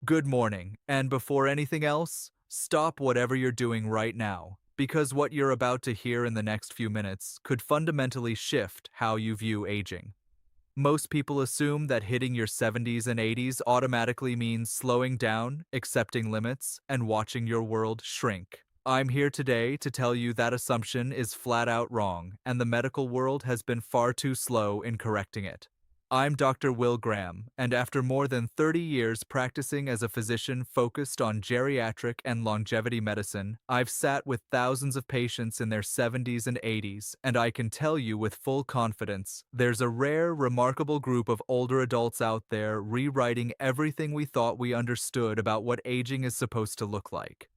Good morning, and before anything else, stop whatever you're doing right now, because what you're about to hear in the next few minutes could fundamentally shift how you view aging. Most people assume that hitting your 70s and 80s automatically means slowing down, accepting limits, and watching your world shrink. I'm here today to tell you that assumption is flat out wrong, and the medical world has been far too slow in correcting it. I'm Dr. Will Graham, and after more than 30 years practicing as a physician focused on geriatric and longevity medicine, I've sat with thousands of patients in their 70s and 80s, and I can tell you with full confidence, there's a rare, remarkable group of older adults out there rewriting everything we thought we understood about what aging is supposed to look like.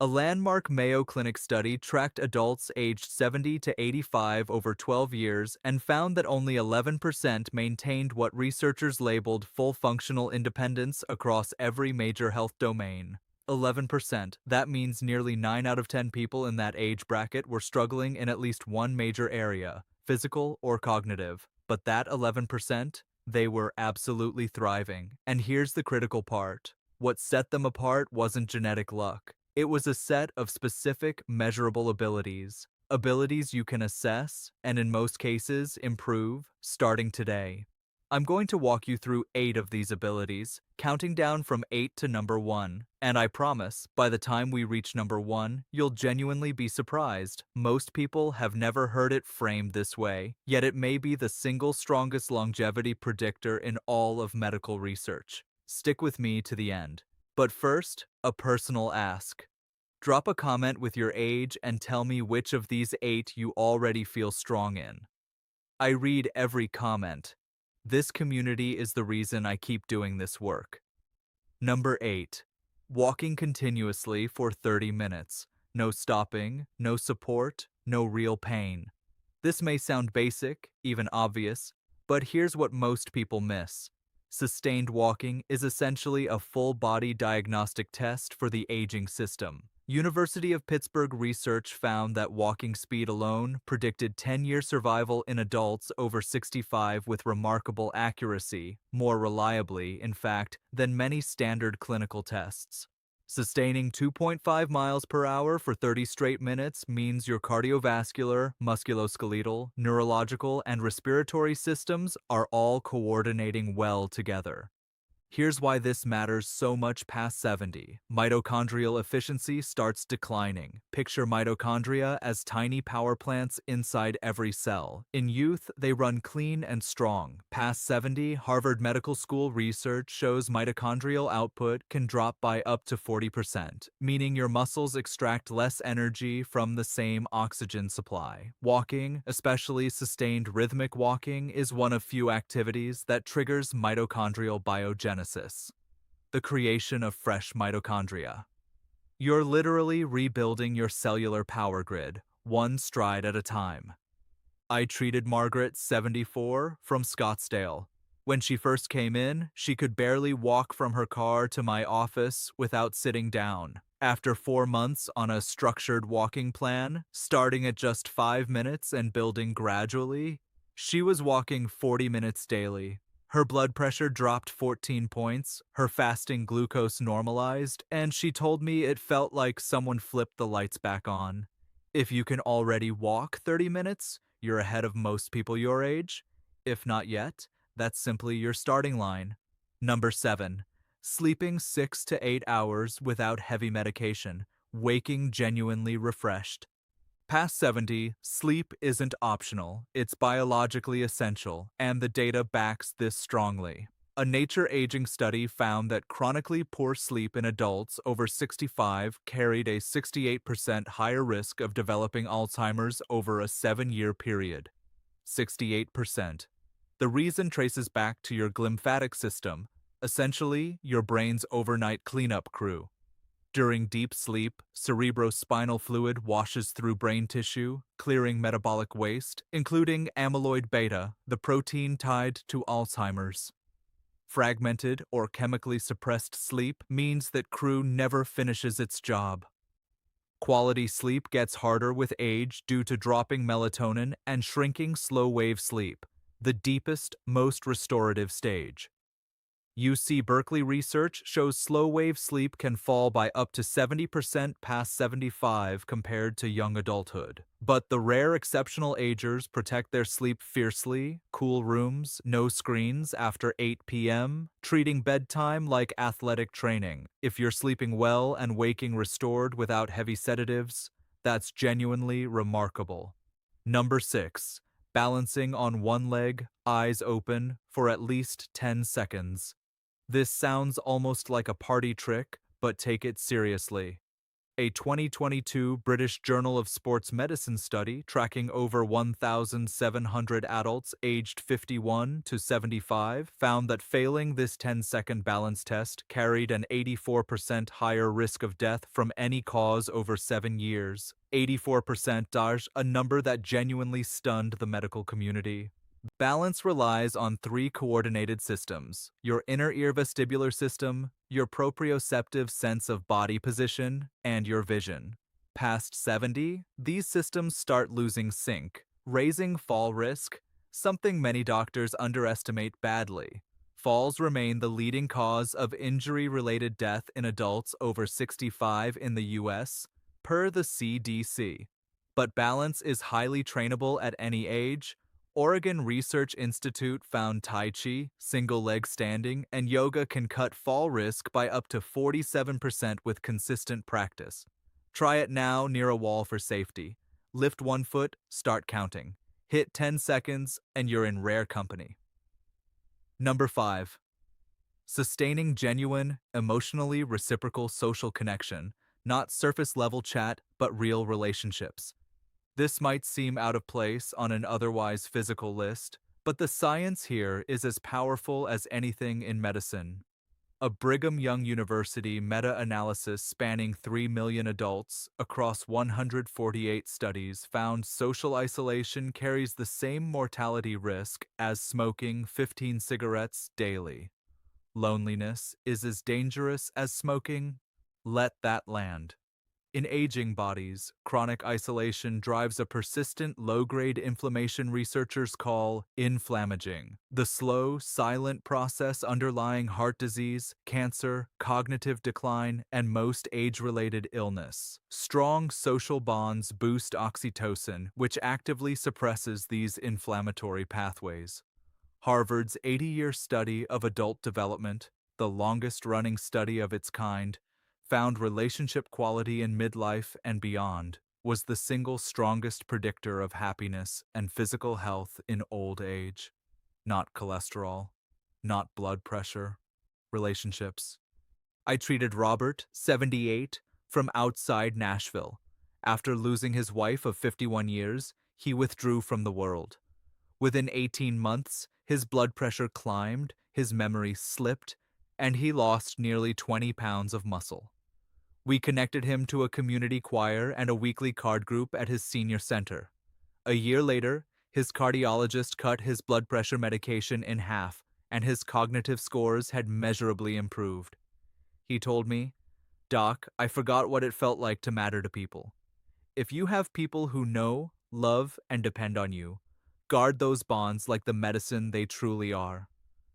A landmark Mayo Clinic study tracked adults aged 70 to 85 over 12 years and found that only 11% maintained what researchers labeled full functional independence across every major health domain. 11%. That means nearly 9 out of 10 people in that age bracket were struggling in at least one major area, physical or cognitive. But that 11%, they were absolutely thriving. And here's the critical part. What set them apart wasn't genetic luck. It was a set of specific, measurable abilities. Abilities you can assess, and in most cases, improve, starting today. I'm going to walk you through 8 of these abilities, counting down from 8 to number 1. And I promise, by the time we reach number 1, you'll genuinely be surprised. Most people have never heard it framed this way, yet it may be the single strongest longevity predictor in all of medical research. Stick with me to the end. But first, a personal ask. Drop a comment with your age and tell me which of these 8 you already feel strong in. I read every comment. This community is the reason I keep doing this work. Number 8. Walking continuously for 30 minutes. No stopping, no support, no real pain. This may sound basic, even obvious, but here's what most people miss. Sustained walking is essentially a full-body diagnostic test for the aging system. University of Pittsburgh research found that walking speed alone predicted 10-year survival in adults over 65 with remarkable accuracy, more reliably, in fact, than many standard clinical tests. Sustaining 2.5 miles per hour for 30 straight minutes means your cardiovascular, musculoskeletal, neurological, and respiratory systems are all coordinating well together. Here's why this matters so much past 70. Mitochondrial efficiency starts declining. Picture mitochondria as tiny power plants inside every cell. In youth, they run clean and strong. Past 70, Harvard Medical School research shows mitochondrial output can drop by up to 40%, meaning your muscles extract less energy from the same oxygen supply. Walking, especially sustained rhythmic walking, is one of few activities that triggers mitochondrial biogenesis. The creation of fresh mitochondria. You're literally rebuilding your cellular power grid, one stride at a time. I treated Margaret, 74, from Scottsdale. When she first came in, she could barely walk from her car to my office without sitting down. After 4 months on a structured walking plan, starting at just 5 minutes and building gradually, she was walking 40 minutes daily. Her blood pressure dropped 14 points, her fasting glucose normalized, and she told me it felt like someone flipped the lights back on. If you can already walk 30 minutes, you're ahead of most people your age. If not yet, that's simply your starting line. Number 7. Sleeping 6 to 8 hours without heavy medication, waking genuinely refreshed. Past 70, sleep isn't optional, it's biologically essential, and the data backs this strongly. A Nature Aging study found that chronically poor sleep in adults over 65 carried a 68% higher risk of developing Alzheimer's over a 7-year period. 68%. The reason traces back to your glymphatic system, essentially your brain's overnight cleanup crew. During deep sleep, cerebrospinal fluid washes through brain tissue, clearing metabolic waste, including amyloid beta, the protein tied to Alzheimer's. Fragmented or chemically suppressed sleep means that crew never finishes its job. Quality sleep gets harder with age due to dropping melatonin and shrinking slow-wave sleep, the deepest, most restorative stage. UC Berkeley research shows slow-wave sleep can fall by up to 70% past 75 compared to young adulthood. But the rare exceptional agers protect their sleep fiercely, cool rooms, no screens after 8 p.m., treating bedtime like athletic training. If you're sleeping well and waking restored without heavy sedatives, that's genuinely remarkable. Number 6. Balancing on one leg, eyes open, for at least 10 seconds. This sounds almost like a party trick, but take it seriously. A 2022 British Journal of Sports Medicine study tracking over 1,700 adults aged 51 to 75 found that failing this 10-second balance test carried an 84% higher risk of death from any cause over 7 years. 84%, Daj, a number that genuinely stunned the medical community. Balance relies on three coordinated systems: your inner ear vestibular system, your proprioceptive sense of body position, and your vision. Past 70, these systems start losing sync, raising fall risk, something many doctors underestimate badly. Falls remain the leading cause of injury-related death in adults over 65 in the US, per the CDC. But balance is highly trainable at any age. Oregon Research Institute found Tai Chi, single leg standing, and yoga can cut fall risk by up to 47% with consistent practice. Try it now near a wall for safety. Lift one foot, start counting. Hit 10 seconds, and you're in rare company. Number 5. Sustaining genuine, emotionally reciprocal social connection, not surface level chat, but real relationships. This might seem out of place on an otherwise physical list, but the science here is as powerful as anything in medicine. A Brigham Young University meta-analysis spanning 3 million adults across 148 studies found social isolation carries the same mortality risk as smoking 15 cigarettes daily. Loneliness is as dangerous as smoking. Let that land. In aging bodies, chronic isolation drives a persistent low-grade inflammation researchers call inflammaging, the slow, silent process underlying heart disease, cancer, cognitive decline, and most age-related illness. Strong social bonds boost oxytocin, which actively suppresses these inflammatory pathways. Harvard's 80-year study of adult development, the longest-running study of its kind, found relationship quality in midlife and beyond was the single strongest predictor of happiness and physical health in old age. Not cholesterol, not blood pressure, relationships. I treated Robert, 78, from outside Nashville. After losing his wife of 51 years, he withdrew from the world. Within 18 months, his blood pressure climbed, his memory slipped, and he lost nearly 20 pounds of muscle. We connected him to a community choir and a weekly card group at his senior center. A year later, his cardiologist cut his blood pressure medication in half, and his cognitive scores had measurably improved. He told me, "Doc, I forgot what it felt like to matter to people." If you have people who know, love, and depend on you, guard those bonds like the medicine they truly are.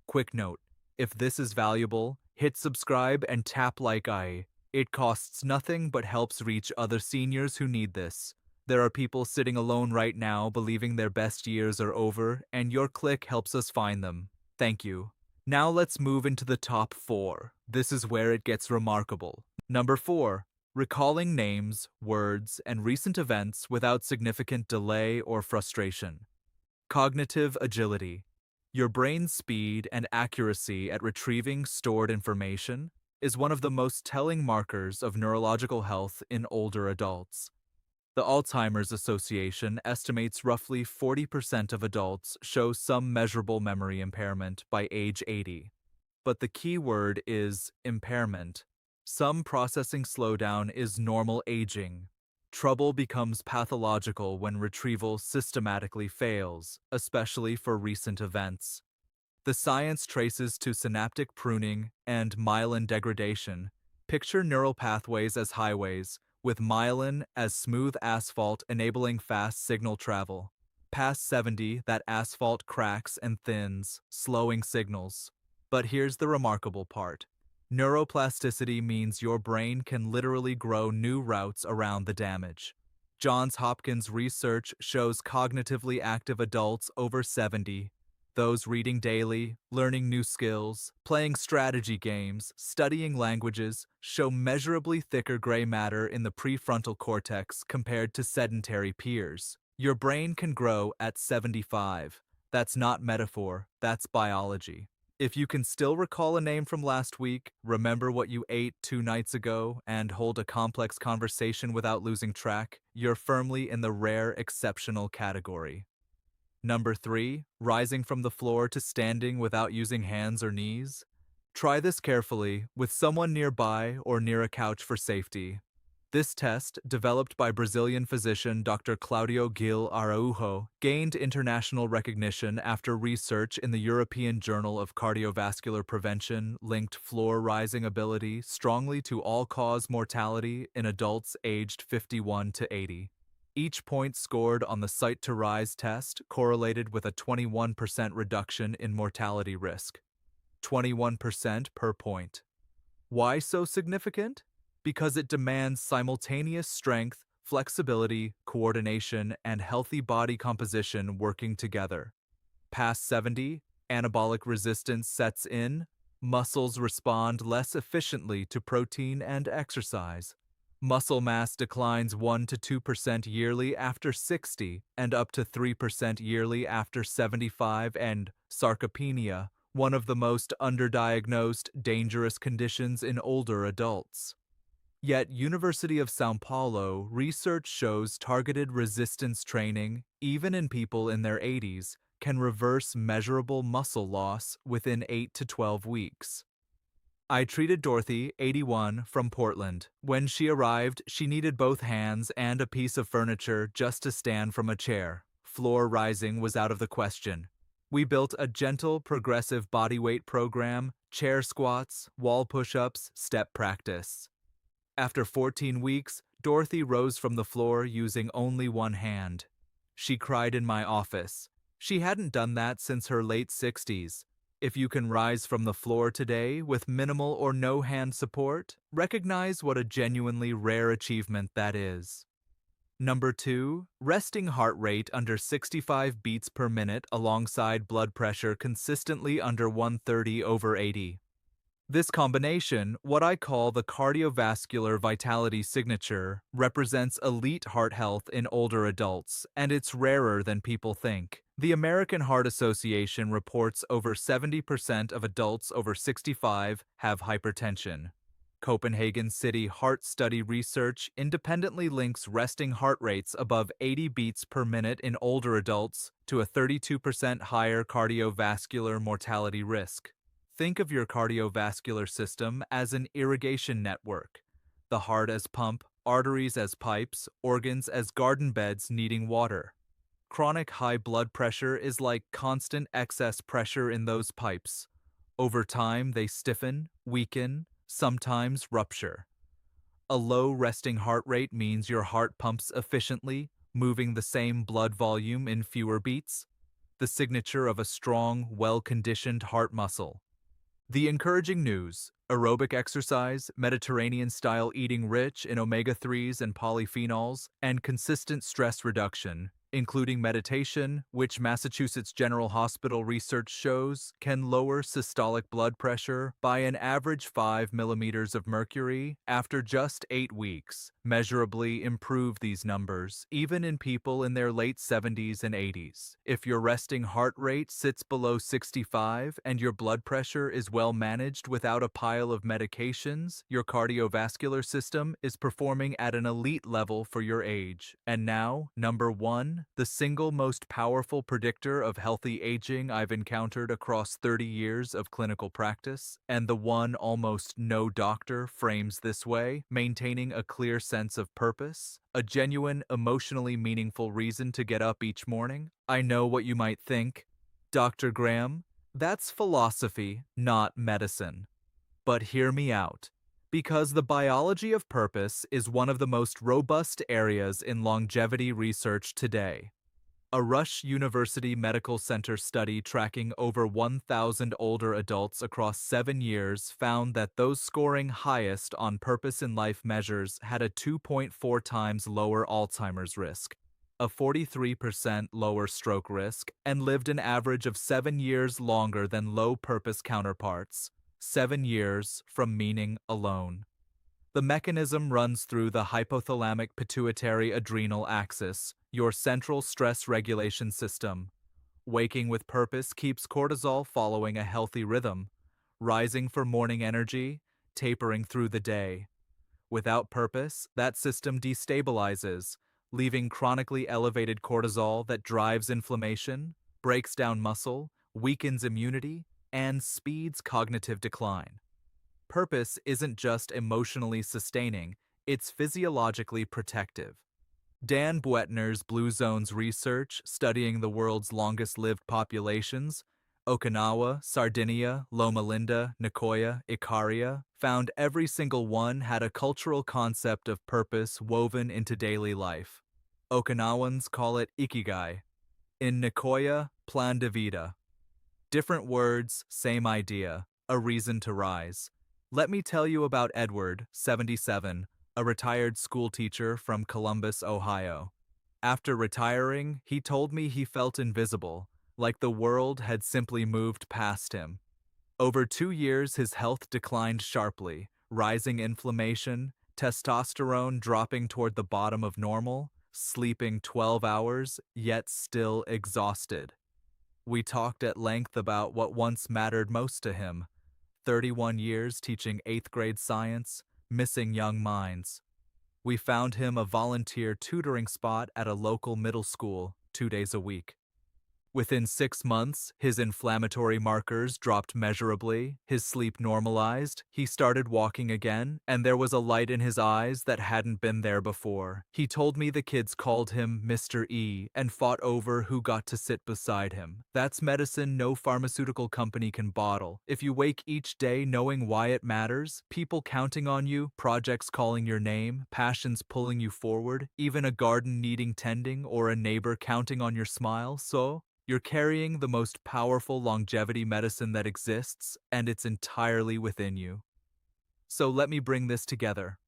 Quick note, if this is valuable, hit subscribe and tap like I. It costs nothing but helps reach other seniors who need this. There are people sitting alone right now believing their best years are over, and your click helps us find them. Thank you. Now let's move into the top 4. This is where it gets remarkable. Number 4. Recalling names, words, and recent events without significant delay or frustration. Cognitive agility. Your brain's speed and accuracy at retrieving stored information is one of the most telling markers of neurological health in older adults. The Alzheimer's Association estimates roughly 40% of adults show some measurable memory impairment by age 80. But the key word is impairment. Some processing slowdown is normal aging. Trouble becomes pathological when retrieval systematically fails, especially for recent events. The science traces to synaptic pruning and myelin degradation. Picture neural pathways as highways, with myelin as smooth asphalt enabling fast signal travel. Past 70, that asphalt cracks and thins, slowing signals. But here's the remarkable part. Neuroplasticity means your brain can literally grow new routes around the damage. Johns Hopkins research shows cognitively active adults over 70, those reading daily, learning new skills, playing strategy games, studying languages, show measurably thicker gray matter in the prefrontal cortex compared to sedentary peers. Your brain can grow at 75. That's not metaphor, that's biology. If you can still recall a name from last week, remember what you ate 2 nights ago, and hold a complex conversation without losing track, you're firmly in the rare exceptional category. Number 3, rising from the floor to standing without using hands or knees. Try this carefully, with someone nearby or near a couch for safety. This test, developed by Brazilian physician Dr. Claudio Gil Araujo, gained international recognition after research in the European Journal of Cardiovascular Prevention linked floor rising ability strongly to all-cause mortality in adults aged 51 to 80. Each point scored on the Sight to Rise test correlated with a 21% reduction in mortality risk. 21% per point. Why so significant? Because it demands simultaneous strength, flexibility, coordination, and healthy body composition working together. Past 70, anabolic resistance sets in, muscles respond less efficiently to protein and exercise. Muscle mass declines 1 to 2% yearly after 60 and up to 3% yearly after 75, and sarcopenia, one of the most underdiagnosed, dangerous conditions in older adults. Yet, University of São Paulo research shows targeted resistance training, even in people in their 80s, can reverse measurable muscle loss within 8 to 12 weeks. I treated Dorothy, 81, from Portland. When she arrived, she needed both hands and a piece of furniture just to stand from a chair. Floor rising was out of the question. We built a gentle, progressive bodyweight program, chair squats, wall push-ups, step practice. After 14 weeks, Dorothy rose from the floor using only one hand. She cried in my office. She hadn't done that since her late 60s. If you can rise from the floor today with minimal or no hand support, recognize what a genuinely rare achievement that is. Number 2, resting heart rate under 65 beats per minute alongside blood pressure consistently under 130/80. This combination, what I call the cardiovascular vitality signature, represents elite heart health in older adults, and it's rarer than people think. The American Heart Association reports over 70% of adults over 65 have hypertension. Copenhagen City Heart Study research independently links resting heart rates above 80 beats per minute in older adults to a 32% higher cardiovascular mortality risk. Think of your cardiovascular system as an irrigation network. The heart as pump, arteries as pipes, organs as garden beds needing water. Chronic high blood pressure is like constant excess pressure in those pipes. Over time, they stiffen, weaken, sometimes rupture. A low resting heart rate means your heart pumps efficiently, moving the same blood volume in fewer beats, the signature of a strong, well-conditioned heart muscle. The encouraging news: aerobic exercise, Mediterranean-style eating rich in omega-3s and polyphenols, and consistent stress reduction, including meditation, which Massachusetts General Hospital research shows can lower systolic blood pressure by an average 5 millimeters of mercury after just 8 weeks, measurably improve these numbers, even in people in their late 70s and 80s. If your resting heart rate sits below 65 and your blood pressure is well managed without a pile of medications, your cardiovascular system is performing at an elite level for your age. And now, number 1, the single most powerful predictor of healthy aging I've encountered across 30 years of clinical practice, and the one almost no doctor frames this way: maintaining a clear sense of purpose, a genuine, emotionally meaningful reason to get up each morning. I know what you might think. Dr. Graham, that's philosophy, not medicine. But hear me out. Because the biology of purpose is one of the most robust areas in longevity research today. A Rush University Medical Center study tracking over 1,000 older adults across 7 years found that those scoring highest on purpose in life measures had a 2.4 times lower Alzheimer's risk, a 43% lower stroke risk, and lived an average of 7 years longer than low purpose counterparts. 7 years from meaning alone. The mechanism runs through the hypothalamic pituitary adrenal axis, your central stress regulation system. Waking with purpose keeps cortisol following a healthy rhythm, rising for morning energy, tapering through the day. Without purpose, that system destabilizes, leaving chronically elevated cortisol that drives inflammation, breaks down muscle, weakens immunity, and speeds cognitive decline. Purpose isn't just emotionally sustaining, it's physiologically protective. Dan Buettner's Blue Zones research, studying the world's longest-lived populations, Okinawa, Sardinia, Loma Linda, Nicoya, Ikaria, found every single one had a cultural concept of purpose woven into daily life. Okinawans call it ikigai. In Nicoya, plan de vida. Different words, same idea, a reason to rise. Let me tell you about Edward, 77, a retired schoolteacher from Columbus, Ohio. After retiring, he told me he felt invisible, like the world had simply moved past him. Over 2 years, his health declined sharply, rising inflammation, testosterone dropping toward the bottom of normal, sleeping 12 hours, yet still exhausted. We talked at length about what once mattered most to him: 31 years teaching 8th grade science, missing young minds. We found him a volunteer tutoring spot at a local middle school 2 days a week. Within 6 months, his inflammatory markers dropped measurably, his sleep normalized, he started walking again, and there was a light in his eyes that hadn't been there before. He told me the kids called him Mr. E and fought over who got to sit beside him. That's medicine no pharmaceutical company can bottle. If you wake each day knowing why it matters, people counting on you, projects calling your name, passions pulling you forward, even a garden needing tending or a neighbor counting on your smile, so you're carrying the most powerful longevity medicine that exists, and it's entirely within you. So let me bring this together.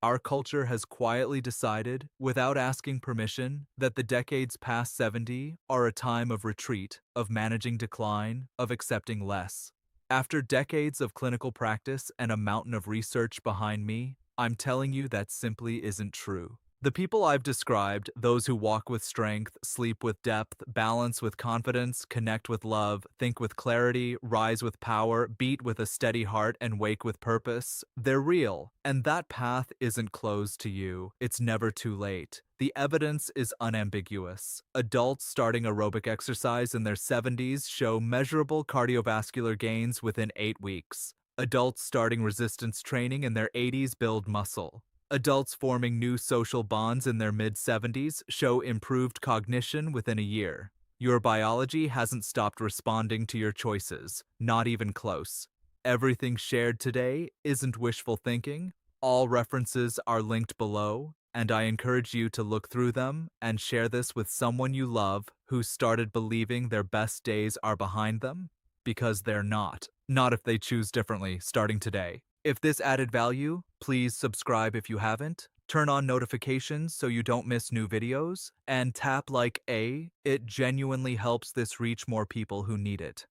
Our culture has quietly decided, without asking permission, that the decades past 70 are a time of retreat, of managing decline, of accepting less. After decades of clinical practice and a mountain of research behind me, I'm telling you that simply isn't true. The people I've described, those who walk with strength, sleep with depth, balance with confidence, connect with love, think with clarity, rise with power, beat with a steady heart, and wake with purpose, they're real. And that path isn't closed to you. It's never too late. The evidence is unambiguous. Adults starting aerobic exercise in their 70s show measurable cardiovascular gains within 8 weeks. Adults starting resistance training in their 80s build muscle. Adults forming new social bonds in their mid-70s show improved cognition within a year. Your biology hasn't stopped responding to your choices, not even close. Everything shared today isn't wishful thinking. All references are linked below, and I encourage you to look through them and share this with someone you love who started believing their best days are behind them, because they're not. Not if they choose differently starting today. If this added value, please subscribe if you haven't, turn on notifications so you don't miss new videos, and tap like A. It genuinely helps this reach more people who need it.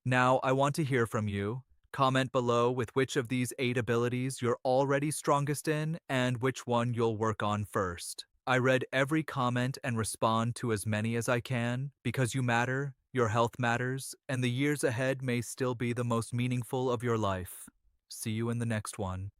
Now, I want to hear from you. Comment below with which of these 8 abilities you're already strongest in and which one you'll work on first. I read every comment and respond to as many as I can because you matter, your health matters, and the years ahead may still be the most meaningful of your life. See you in the next one.